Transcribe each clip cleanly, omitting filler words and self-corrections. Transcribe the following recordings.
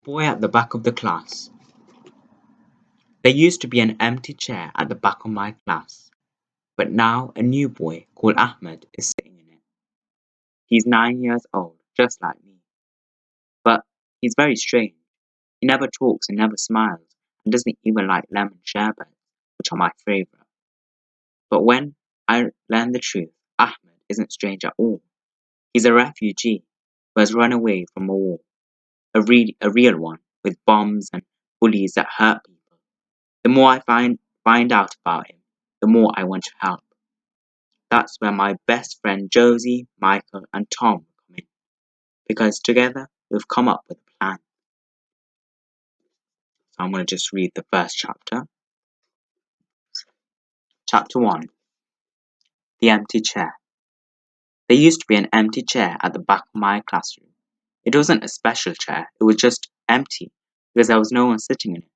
Boy at the back of the class. There used to be an empty chair at the back of my class, but now a new boy called Ahmed is sitting in it. He's 9 years old, just like me, but he's very strange. He never talks and never smiles, and doesn't even like lemon sherbet, which are my favorite. But when I learned the truth, Ahmed isn't strange at all. He's a refugee who has run away from a war, a real one, with bombs and bullies that hurt people. The more I find out about him, the more I want to help. That's where my best friend Josie, Michael, and Tom come in, because together we've come up with a plan. So I'm going to just read the first chapter. Chapter 1. The Empty Chair. There used to be an empty chair at the back of my classroom. It wasn't a special chair, it was just empty, because there was no one sitting in it.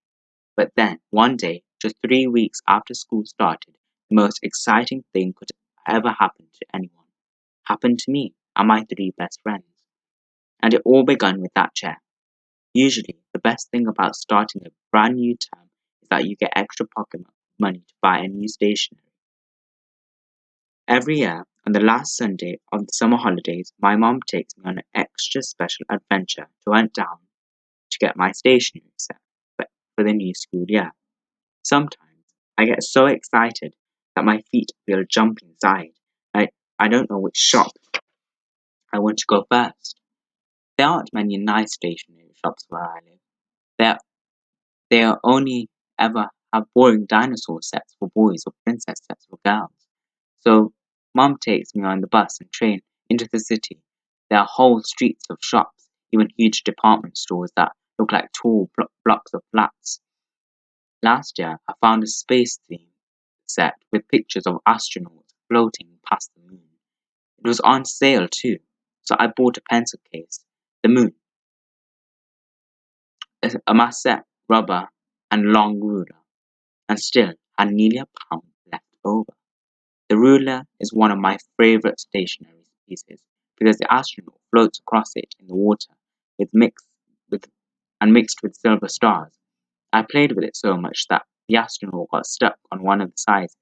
But then, one day, just 3 weeks after school started, the most exciting thing could ever happen to anyone happened to me and my three best friends. And it all began with that chair. Usually, the best thing about starting a brand new term is that you get extra pocket money to buy a new stationery. Every year, on the last Sunday of the summer holidays, my mom takes me on an extra special adventure to hunt down to get my stationery set for the new school year. Sometimes I get so excited that my feet feel jump inside. I don't know which shop I want to go first. There aren't many nice stationery shops where I live. There They only ever have boring dinosaur sets for boys or princess sets for girls. So Mom takes me on the bus and train into the city. There are whole streets of shops, even huge department stores that look like tall blocks of flats. Last year, I found a space theme set with pictures of astronauts floating past the moon. It was on sale too, so I bought a pencil case, the moon, a macette, rubber, and long ruler, and still had nearly a pound left over. The ruler is one of my favorite stationery pieces because the astronaut floats across it in the water with with mixed with silver stars. I played with it so much that the astronaut got stuck on one of the sides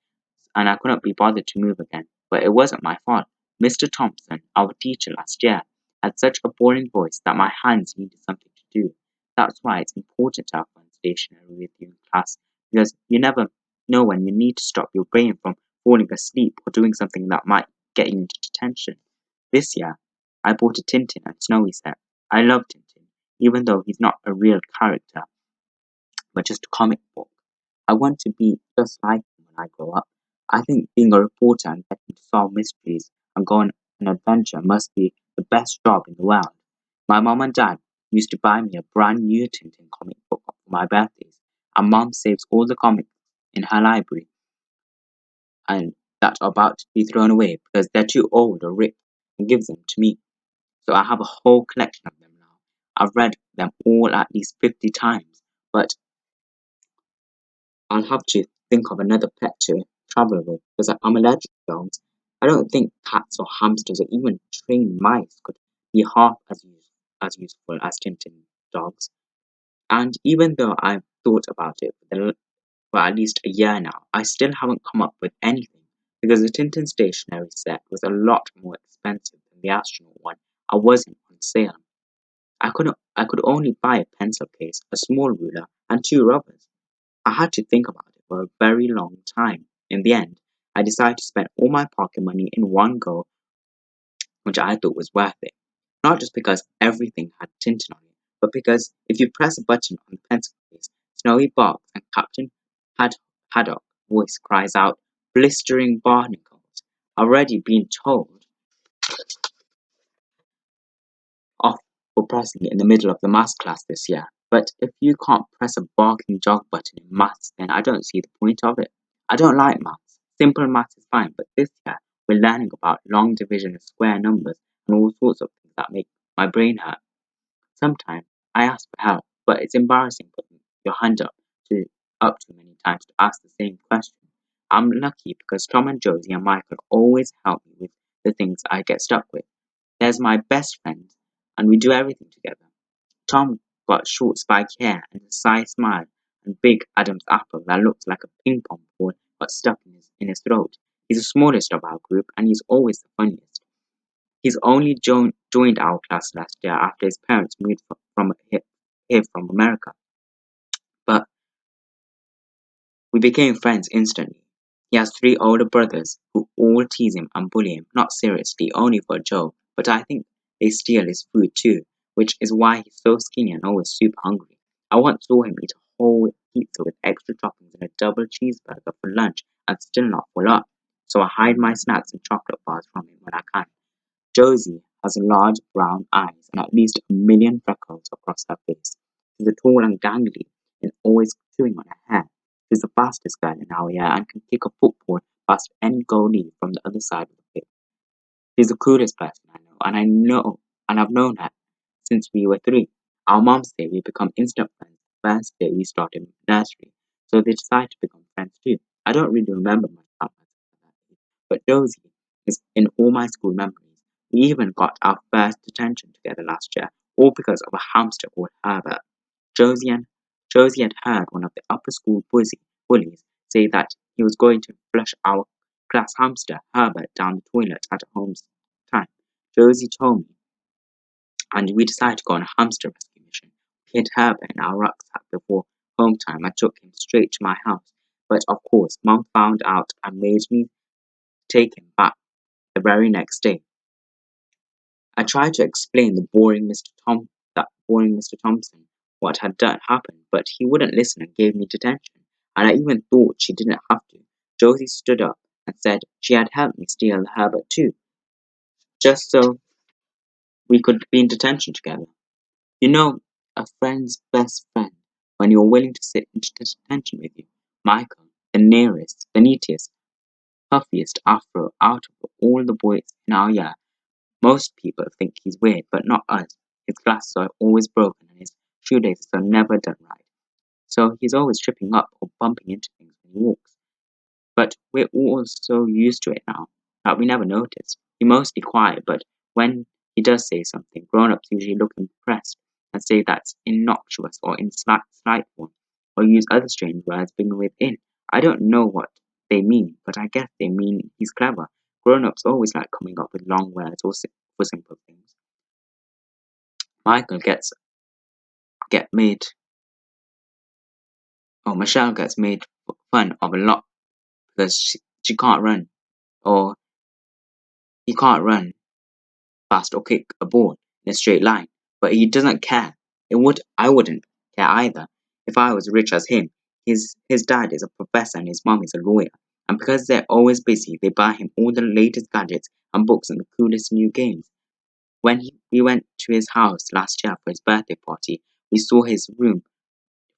and I couldn't be bothered to move again. But it wasn't my fault. Mr. Thompson, our teacher last year, had such a boring voice that my hands needed something to do. That's why it's important to have fun stationery with you in class, because you never know when you need to stop your brain from falling asleep or doing something that might get you into detention. This year, I bought a Tintin and Snowy set. I love Tintin, even though he's not a real character, but just a comic book. I want to be just like him when I grow up. I think being a reporter and getting to solve mysteries and go on an adventure must be the best job in the world. My mom and dad used to buy me a brand new Tintin comic book for my birthdays, and mom saves all the comics in her library and that are about to be thrown away because they're too old or ripped and gives them to me. So I have a whole collection of them now. I've read them all at least 50 times, but I'll have to think of another pet to travel with because I'm allergic to dogs. I don't think cats or hamsters or even trained mice could be half as useful as Tintin dogs. And even though I've thought about it for at least a year now, I still haven't come up with anything because the Tintin stationery set was a lot more expensive than the astronaut one. I wasn't on sale. I could only buy a pencil case, a small ruler, and two rubbers. I had to think about it for a very long time. In the end, I decided to spend all my pocket money in one go, which I thought was worth it. Not just because everything had Tintin on it, but because if you press a button on the pencil case, Snowy barks and Captain Haddock voice cries out, "Blistering barnacles." I've already been told off for pressing it in the middle of the maths class this year. But if you can't press a barking dog button in maths, then I don't see the point of it. I don't like maths. Simple maths is fine, but this year we're learning about long division of square numbers and all sorts of things that make my brain hurt. Sometimes I ask for help, but it's embarrassing putting your hand up too many times to ask the same question. I'm lucky because Tom and Josie and Michael always help me with the things I get stuck with. There's my best friend, and we do everything together. Tom got short spiky hair and a sly smile and big Adam's apple that looks like a ping pong ball got stuck in his throat. He's the smallest of our group and he's always the funniest. He's only joined our class last year after his parents moved here from America. But we became friends instantly. He has three older brothers who all tease him and bully him, not seriously, only for a joke, but I think they steal his food too, which is why he's so skinny and always super hungry. I once saw him eat a whole pizza with extra toppings and a double cheeseburger for lunch and still not full up. So I hide my snacks and chocolate bars from him when I can. Josie has large brown eyes and at least a million freckles across her face. She's tall and gangly and always chewing on her hair. She's the fastest girl in our year and can kick a football past any goalie from the other side of the pitch. She's the coolest person and I've known her since we were 3. Our moms say we become instant friends the first day we started nursery, so they decided to become friends too. I don't really remember much about myself at that age, but Josie is in all my school memories. We even got our first detention together last year, all because of a hamster called Herbert. Josie and Josie had heard one of the upper school bullies say that he was going to flush our class hamster, Herbert, down the toilet at home time. Josie told me, and we decided to go on a hamster rescue mission. We hid Herbert in our rucksack before home time and took him straight to my house. But of course, Mum found out and made me take him back the very next day. I tried to explain that boring Mr. Thompson what had happened, but he wouldn't listen and gave me detention. And I even thought she didn't have to. Josie stood up and said she had helped me steal Herbert too, just so we could be in detention together. You know, a friend's best friend when you're willing to sit in detention with you. Michael, the neatest, puffiest afro out of all the boys in our year. Most people think he's weird, but not us. His glasses are always broken and his shoelaces are never done right. So he's always tripping up or bumping into things when he walks. But we're all so used to it now that we never notice. He's mostly quiet, but when he does say something, grown-ups usually look impressed and say that's innocuous or in slight form, or use other strange words beginning with in. I don't know what they mean, but I guess they mean he's clever. Grown-ups always like coming up with long words for simple things. Michael get made, or Michelle gets made fun of a lot because she can't run, or he can't run fast or kick a ball in a straight line, but he doesn't care. I wouldn't care either if I was rich as him. His dad is a professor and his mom is a lawyer, and because they're always busy, they buy him all the latest gadgets and books and the coolest new games. We went to his house last year for his birthday party, we saw his room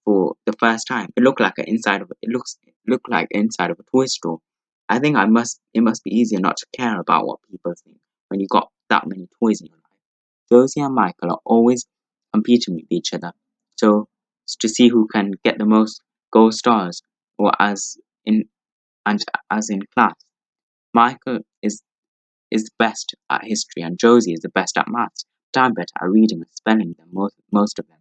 for the first time. It looked like inside of a toy store. I think it must be easier not to care about what people think when you got that many toys in your life. Josie and Michael are always competing with each other, so to see who can get the most gold stars, or in as in class. Michael is the best at history, and Josie is the best at maths. But I'm better at reading and spelling than most of them.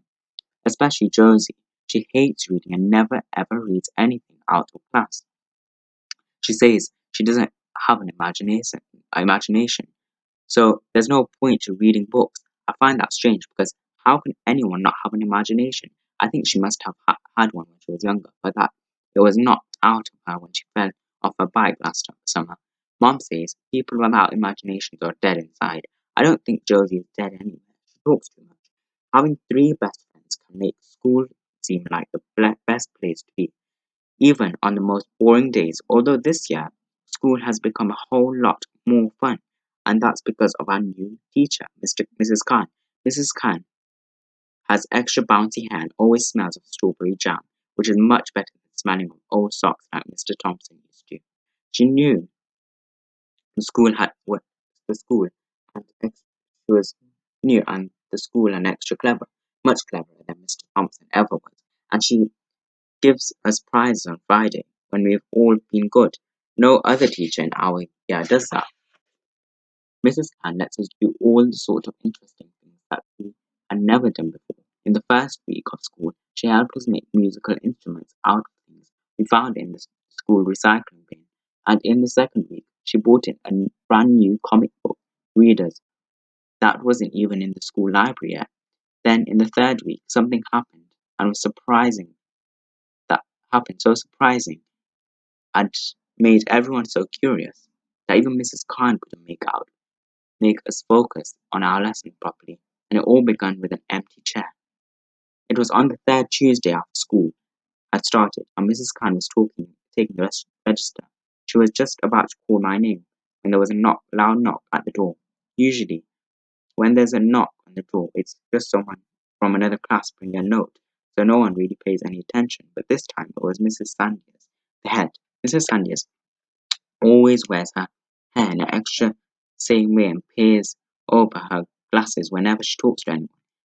Especially Josie. She hates reading and never ever reads anything out of class. She says she doesn't have an imagination, so there's no point to reading books. I find that strange because how can anyone not have an imagination? I think she must have had one when she was younger, but that it was knocked out of her when she fell off her bike last summer. Mom says people without imaginations are dead inside. I don't think Josie is dead anyway. She talks too much. Having 3 best friends can make school seem like the best place to be, even on the most boring days. Although this year, school has become a whole lot more fun, and that's because of our new teacher, Mrs. Khan. Mrs. Khan has extra bouncy hair and always smells of strawberry jam, which is much better than smelling of old socks like Mr. Thompson used to. She knew the school had what the school had she was new and the school and extra clever, much cleverer than Mr. Thompson ever was, and she gives us prizes on Friday when we've all been good. No other teacher in our year does that. Mrs. Khan lets us do all the sort of interesting things that we had never done before. In the first week of school, she helped us make musical instruments out of things we found in the school recycling bin. And in the second week, she bought in a brand new comic book readers that wasn't even in the school library yet. Then in the third week, something happened and was surprising. That happened so surprising and made everyone so curious that even Mrs. Khan couldn't make us focus on our lesson properly. And it all began with an empty chair. It was on the third Tuesday after school had started, and Mrs. Khan was taking the register. She was just about to call my name when there was a loud knock at the door. Usually, when there's a knock on the door, it's just someone from another class bringing a note, so no one really pays any attention. But this time it was Mrs. Sanders, the head. Mrs. Sanders always wears her hair in an extra same way and peers over her glasses whenever she talks to anyone.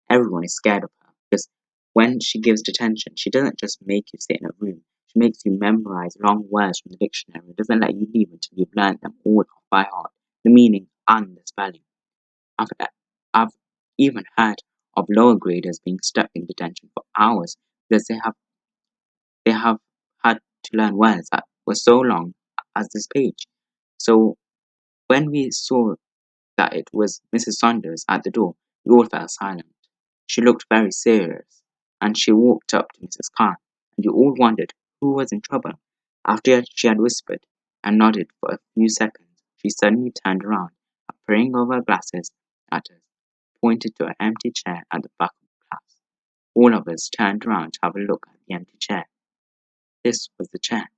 Everyone is scared of her because when she gives detention, she doesn't just make you sit in a room. She makes you memorize long words from the dictionary. It doesn't let you leave until you've learned them all off by heart, the meaning and the spelling. I've, I've even heard of lower graders being stuck in detention for hours because they have had to learn words that were so long as this page. So when we saw that it was Mrs. Saunders at the door, we all fell silent. She looked very serious, and she walked up to Mrs. Khan, and you all wondered who was in trouble. After she had whispered and nodded for a few seconds, she suddenly turned around and, peering over her glasses at us, pointed to an empty chair at the back of the class. All of us turned around to have a look at the empty chair. This was the chair.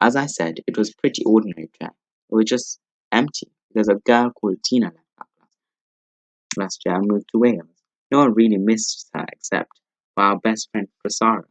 As I said, it was a pretty ordinary chair. It was just empty because a girl called Tina left that class last year and moved to Wales. No one really missed her except for our best friend Prasara.